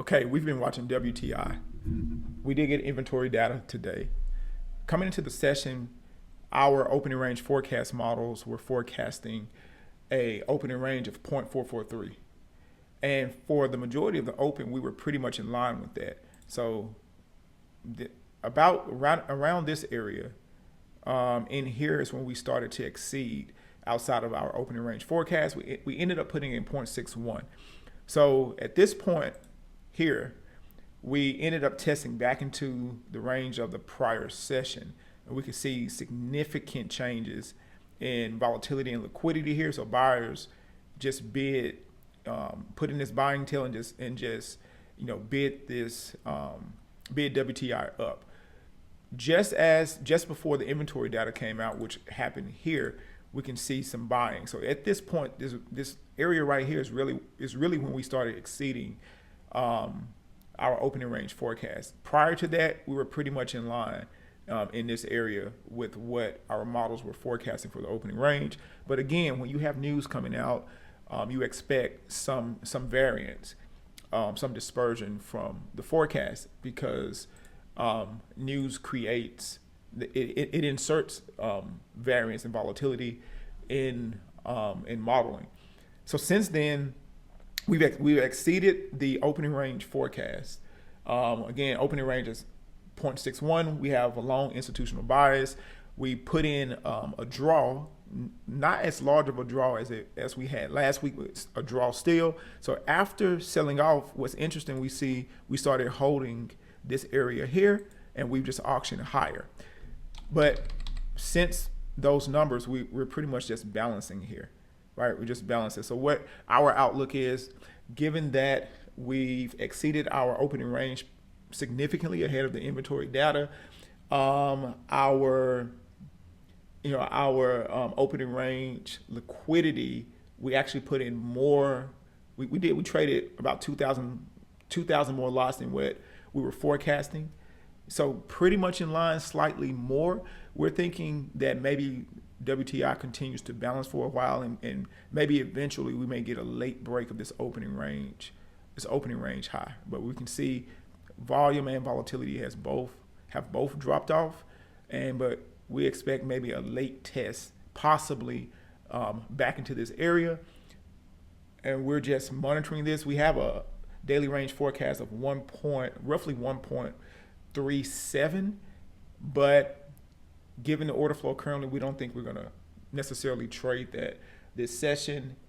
Okay, we've been watching WTI. We did get inventory data today. Coming into the session, our opening range forecast models were forecasting a opening range of 0.443. And for the majority of the open, we were pretty much in line with that. So about around this area, in here is when we started to exceed outside of our opening range forecast. We ended up putting in 0.61. So at this point here, we ended up testing back into the range of the prior session. And we could see significant changes in volatility and liquidity here. So buyers just put in this buying tail and just bid this bid WTI up. Just before the inventory data came out, which happened here, we can see some buying. So at this point, this area right here is really when we started exceeding our opening range forecast. Prior to that, we were pretty much in line in this area with what our models were forecasting for the opening range. But again, when you have news coming out, you expect some variance, some dispersion from the forecast because news creates it inserts variance and volatility in modeling. So since then, we've exceeded the opening range forecast. Again, opening range is 0.61. We have a long institutional bias. We put in a draw, not as large of a draw as we had last week, but a draw still. So after selling off, what's interesting, we started holding this area here, and we've just auctioned higher. But since those numbers, we're pretty much just balancing here, right? We're just balancing. So what our outlook is, given that we've exceeded our opening range significantly ahead of the inventory data, our opening range liquidity, we actually put in more. We traded about 2,000 more lots than what we were forecasting. So pretty much in line, slightly more. We're thinking that maybe WTI continues to balance for a while, and maybe eventually we may get a late break of this opening range high. But we can see volume and volatility have both dropped off, but we expect maybe a late test, possibly back into this area. And we're just monitoring this. We have a daily range forecast of roughly 1.37, but given the order flow currently, we don't think we're going to necessarily trade that this session.